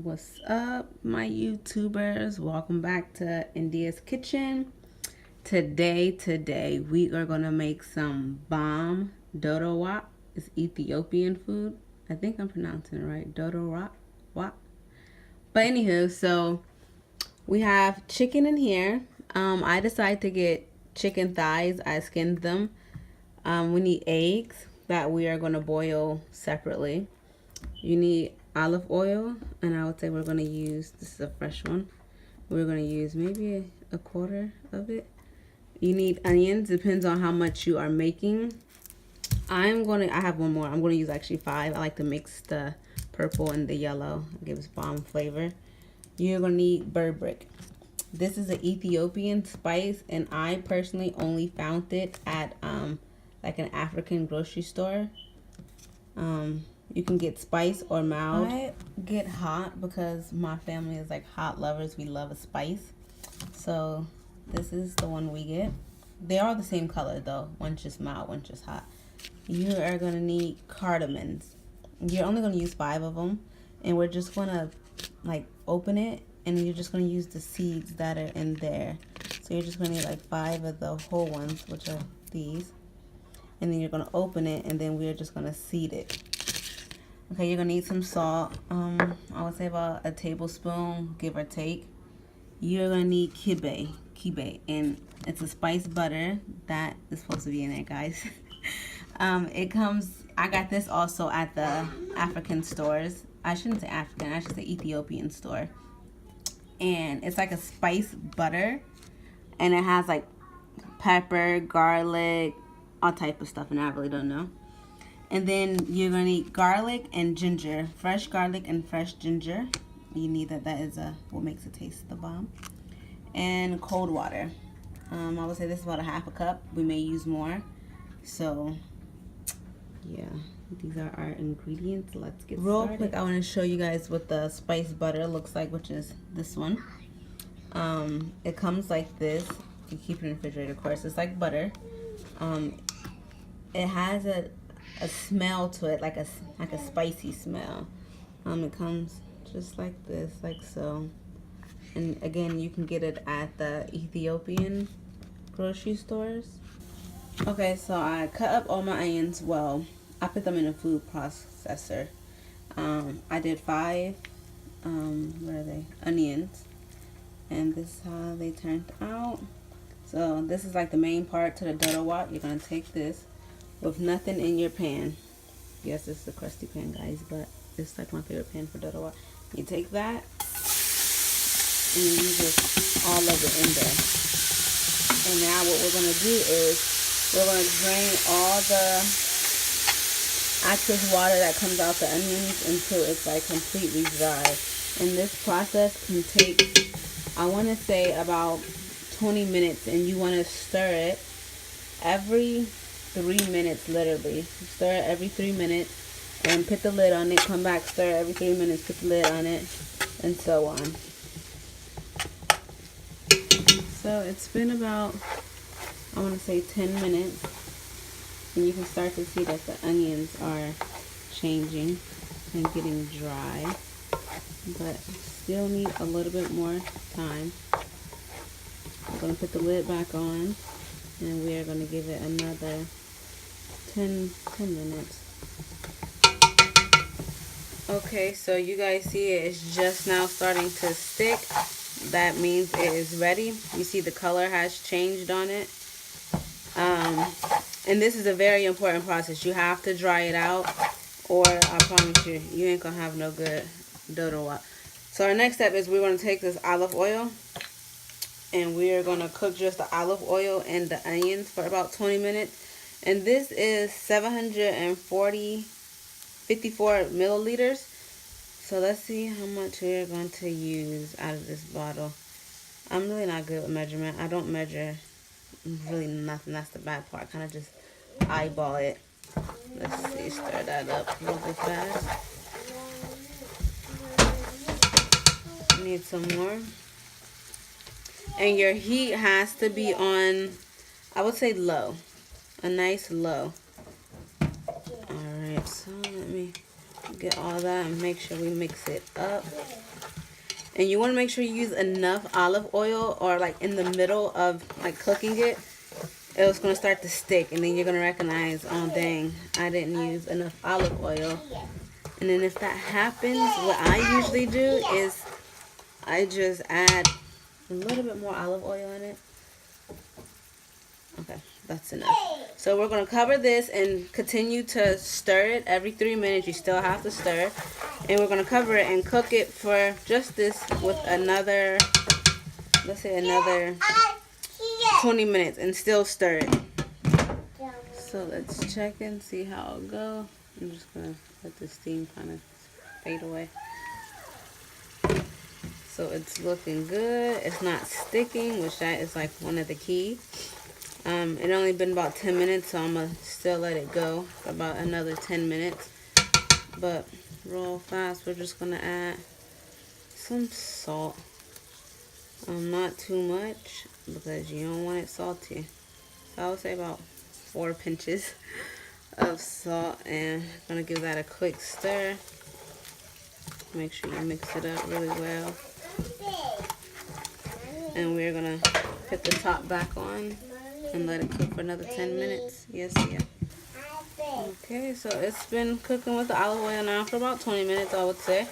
What's up, my YouTubers? Welcome back to India's Kitchen. Today we are gonna make some bomb Doro. It's Ethiopian food. I think I'm pronouncing it right. Doro. But anywho, so we have chicken in here. I decided to get chicken thighs. I skinned them. We need eggs that we are gonna boil separately. You need olive oil, and I would say we're going to use, this is a fresh one, we're going to use maybe a quarter of it. You need onions, depends on how much you are making. I have one more. I'm going to use actually 5. I like to mix the purple and the yellow. It gives bomb flavor. You're going to need berberk. This is an Ethiopian spice, and I personally only found it at like an African grocery store. You can get spice or mild. I get hot because my family is like hot lovers. We love a spice. So this is the one we get. They are the same color though. One's just mild, one's just hot. You are going to need cardamoms. You're only going to use 5 of them. And we're just going to like open it. And you're just going to use the seeds that are in there. So you're just going to need like 5 of the whole ones, which are these. And then you're going to open it, and then we're just going to seed it. Okay, you're gonna need some salt. I would say about a tablespoon, give or take. You're gonna need kibe, and it's a spiced butter that is supposed to be in there, guys. It comes. I got this also at the African stores. I shouldn't say African. I should say Ethiopian store. And it's like a spiced butter, and it has like pepper, garlic, all type of stuff, and I really don't know. And then you're going to need garlic and ginger. Fresh garlic and fresh ginger. You need that. That is what makes it taste the bomb. And cold water. I would say this is about a half a cup. We may use more. So, yeah. These are our ingredients. Let's get started. Real quick, I want to show you guys what the spiced butter looks like, which is this one. It comes like this. You keep it in the refrigerator, of course. It's like butter. It has a smell to it, like a spicy smell. It comes just like this, like so. And again, you can get it at the Ethiopian grocery stores. Okay, so I cut up all my onions. Well, I put them in a food processor. I did 5 where are they, onions, and this is how they turned out. So this is like the main part to the Doro. You're gonna take this with nothing in your pan. Yes, this is a crusty pan, guys, but it's like my favorite pan for Doro. You take that and you use all of it in there. And now what we're going to do is we're going to drain all the excess water that comes out the onions until it's like completely dry. And this process can take, I want to say, about 20 minutes, and you want to stir it every 3 minutes, literally. Stir it every 3 minutes and put the lid on it. Come back, stir it every 3 minutes, put the lid on it, and so on. So it's been about, I want to say 10 minutes, and you can start to see that the onions are changing and getting dry, but still need a little bit more time. I'm going to put the lid back on, and we are going to give it another 10 minutes. Okay, so you guys see it's just now starting to stick. That means it is ready. You see the color has changed on it. And this is a very important process. You have to dry it out, or I promise you, you ain't gonna have no good Doro. So our next step is we're gonna take this olive oil, and we are gonna cook just the olive oil and the onions for about 20 minutes. And this is 54 milliliters. So let's see how much we're going to use out of this bottle. I'm really not good with measurement. I don't measure really nothing. That's the bad part. I kind of just eyeball it. Let's see, stir that up real fast. Need some more. And your heat has to be on, I would say low. A nice low. Alright, so let me get all that and make sure we mix it up. And you want to make sure you use enough olive oil, or like in the middle of like cooking it, it was going to start to stick, and then you're going to recognize, oh dang, I didn't use enough olive oil. And then if that happens, what I usually do is I just add a little bit more olive oil in it. Okay, that's enough. So we're going to cover this and continue to stir it every 3 minutes. You still have to stir. And we're going to cover it and cook it for just this with another, let's say another 20 minutes and still stir it. So let's check and see how it'll go. I'm just going to let the steam kind of fade away. So it's looking good. It's not sticking, which that is like one of the key. It only been about 10 minutes, so I'm going to still let it go for about another 10 minutes. But real fast, we're just going to add some salt. Not too much, because you don't want it salty. So I would say about 4 pinches of salt, and I'm going to give that a quick stir. Make sure you mix it up really well. And we're going to put the top back on and let it cook for another 10 minutes. Yes, yeah. Okay, so it's been cooking with the olive oil now for about 20 minutes, I would say.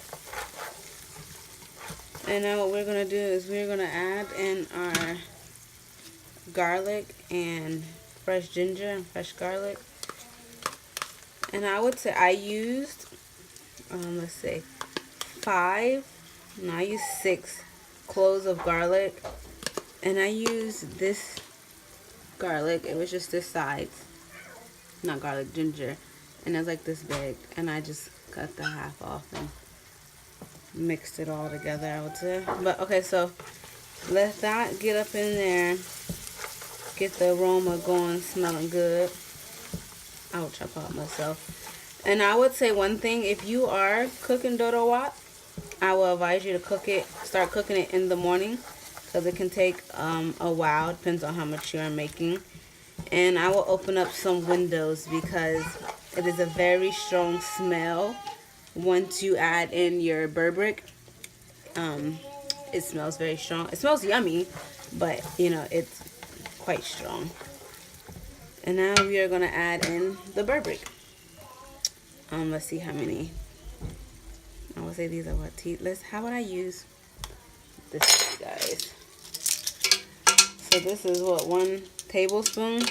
And now what we're going to do is we're going to add in our garlic and fresh ginger and fresh garlic. And I would say I used, let's say, 6 cloves of garlic. And I used this garlic, it was just this size, not garlic, ginger, and it's like this big, and I just cut the half off and mixed it all together, I would say. But okay, so let that get up in there, get the aroma going, smelling good. Ouch, I popped myself. And I would say one thing, if you are cooking Doro wap, I will advise you to start cooking it in the morning, because it can take a while, depends on how much you are making. And I will open up some windows, because it is a very strong smell once you add in your berberk. It smells very strong. It smells yummy, but you know, it's quite strong. And now we are going to add in the berberk. Let's see how many. I would say these are what how would I use this, guys? So this is what, 1 tablespoon.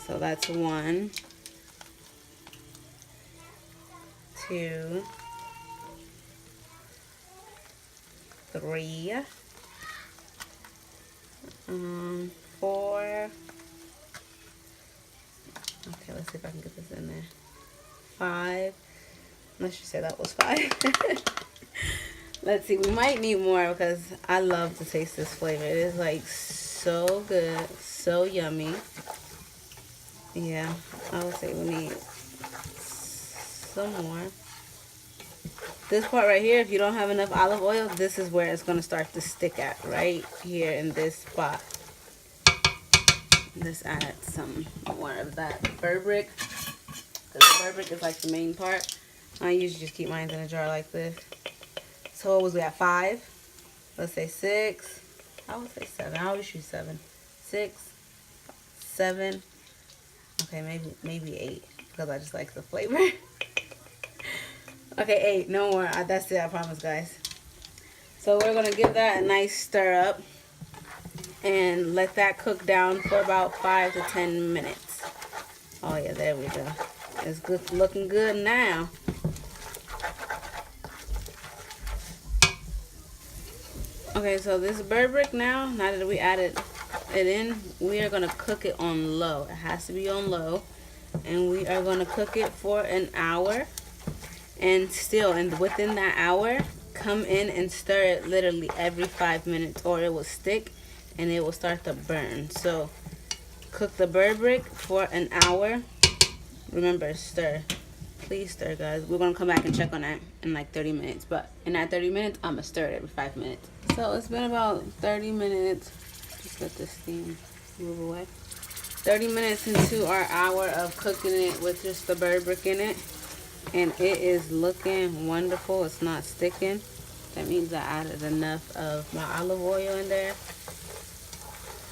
So that's 1, 2, 3, 4. Okay, let's see if I can get this in there. 5. Let's just say that was 5. Let's see, we might need more, because I love to taste this flavor. It is like so good, so yummy. Yeah, I would say we need some more. This part right here, if you don't have enough olive oil, this is where it's going to start to stick at, right here in this spot. Let's add some more of that berberk, because the berberk is like the main part. I usually just keep mine in a jar like this. So what was we at, 5? Let's say 6. I would say 7. I always choose 7. 6, 7. Okay, maybe 8, because I just like the flavor. Okay, 8. No more. That's it. I promise, guys. So we're gonna give that a nice stir up and let that cook down for about 5 to 10 minutes. Oh yeah, there we go. It's good, looking good now. Okay, so this berberk now that we added it in, we are going to cook it on low. It has to be on low. And we are going to cook it for an hour. And within that hour, come in and stir it literally every 5 minutes, or it will stick and it will start to burn. So cook the berberk for an hour. Remember, stir. Please stir, guys. We're going to come back and check on that in like 30 minutes. But in that 30 minutes, I'm going to stir it every 5 minutes. So it's been about 30 minutes. Just let the steam move away. 30 minutes into our hour of cooking it with just the berberk in it. and it is looking wonderful. It's not sticking. That means I added enough of my olive oil in there.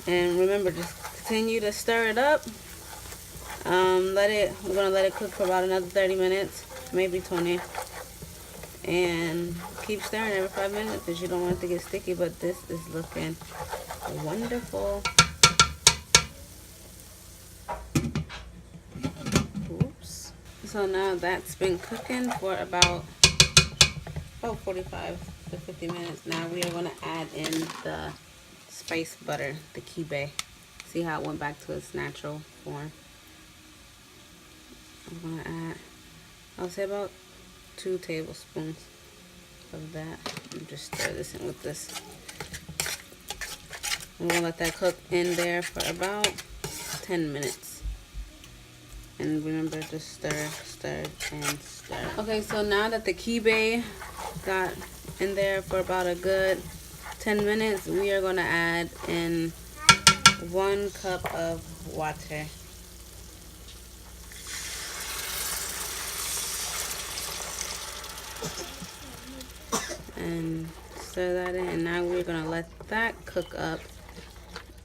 And remember, just continue to stir it up. We're gonna let it cook for about another 30 minutes, maybe 20. And keep stirring every 5 minutes because you don't want it to get sticky. But this is looking wonderful. Oops. So now that's been cooking for about 45 to 50 minutes. Now we are gonna add in the spice butter, the kibe. See how it went back to its natural form. I'm gonna add, I'll say about 2 tablespoons of that. And just stir this in with this. I'm gonna let that cook in there for about 10 minutes. And remember to stir, stir, and stir. Okay, so now that the kibe got in there for about a good 10 minutes, we are gonna add in 1 cup of water. And stir that in, and now we're gonna let that cook up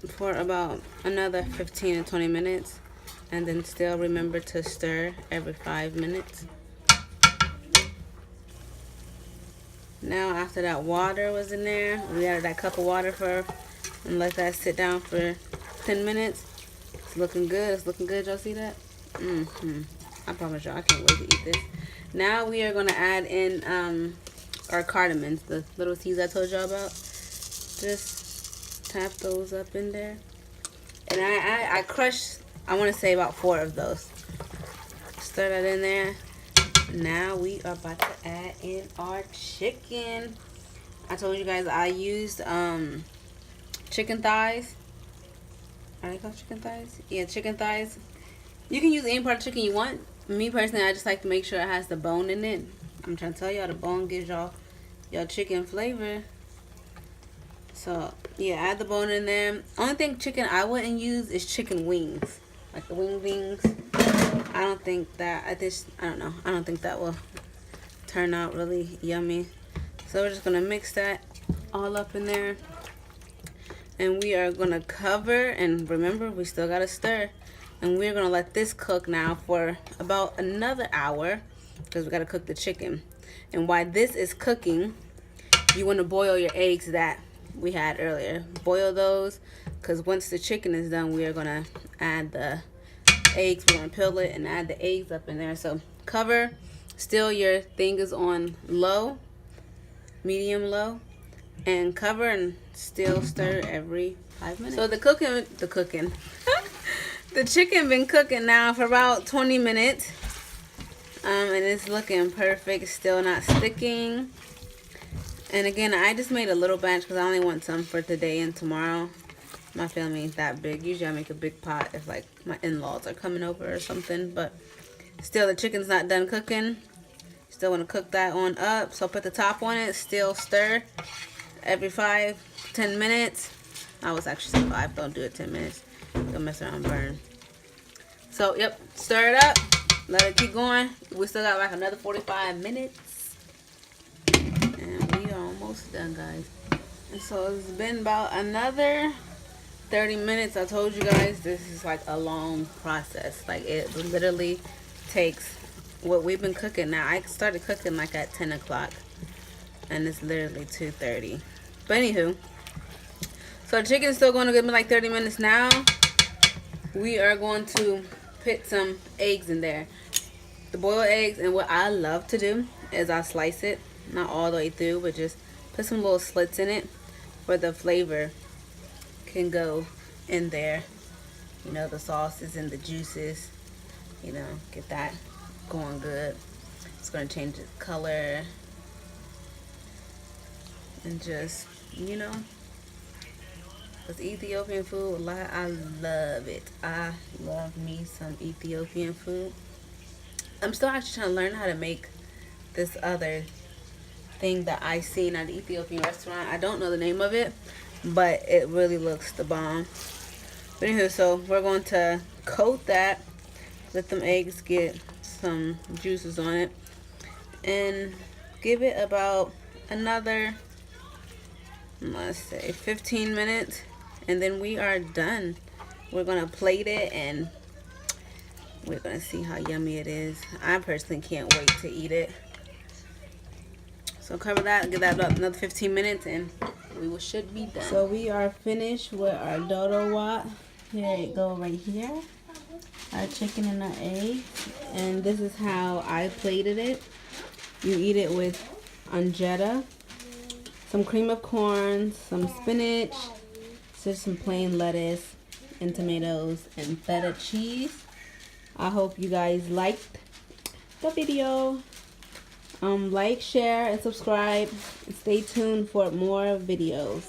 for about another 15 to 20 minutes, and then still remember to stir every 5 minutes. Now after that water was in there, we added that cup of water and let that sit down for 10 minutes. It's looking good. It's looking good. Y'all see that? I promise y'all, I can't wait to eat this. Now we are gonna add in our cardamoms, the little seeds I told y'all about. Just tap those up in there, and I crushed, I want to say about 4 of those. Stir that in there. Now we are about to add in our chicken. I told you guys I used chicken thighs. Are they called chicken thighs? Yeah, chicken thighs. You can use any part of chicken you want. Me personally, I just like to make sure it has the bone in it. I'm trying to tell y'all, the bone gives y'all chicken flavor. So yeah, add the bone in there. Only thing chicken I wouldn't use is chicken wings, like the wings. I don't think that, I don't know, I don't think that will turn out really yummy. So we're just gonna mix that all up in there, and we are gonna cover, and remember, we still gotta stir, and we're gonna let this cook now for about another hour because we gotta cook the chicken. And while this is cooking, you want to boil your eggs that we had earlier. Boil those, because once the chicken is done, we are gonna add the eggs. We're gonna peel it and add the eggs up in there. So cover, still your thing is on low, medium low, and cover and still stir every 5 minutes. So the chicken been cooking now for about 20 minutes, and it's looking perfect. Still not sticking. And again, I just made a little batch because I only want some for today and tomorrow. My family ain't that big. Usually I make a big pot if like my in-laws are coming over or something. But still, the chicken's not done cooking. Still want to cook that on up. So put the top on it. Still stir every 5-10 minutes. I was actually saying 5. Don't do it 10 minutes. You'll mess around and burn. So yep, stir it up. Let it keep going. We still got like another 45 minutes. And we are almost done, guys. And so it's been about another 30 minutes. I told you guys this is like a long process. Like it literally takes what we've been cooking. Now I started cooking like at 10 o'clock and it's literally 2:30. But anywho, so the chicken is still going to give me like 30 minutes now. We are going to put some eggs in there, the boiled eggs. And what I love to do is I slice it, not all the way through, but just put some little slits in it where the flavor can go in there. You know, the sauces and the juices, you know, get that going good. It's going to change its color and just, you know, because Ethiopian food, I love it. I love me some Ethiopian food. I'm still actually trying to learn how to make this other thing that I seen at the Ethiopian restaurant. I don't know the name of it, but it really looks the bomb. But anyway, so we're going to coat that, let them eggs get some juices on it. and give it about another, let's say 15 minutes, and then we are done. We're gonna plate it and we're gonna see how yummy it is. I personally can't wait to eat it. So cover that, give that about another 15 minutes, and we should be done. So we are finished with our Doro wat. Here it go right here. Our chicken and our eggs. And this is how I plated it. You eat it with angetta, some cream of corn, some spinach, just some plain lettuce and tomatoes and feta cheese. I hope you guys liked the video. Like, share, and subscribe. Stay tuned for more videos.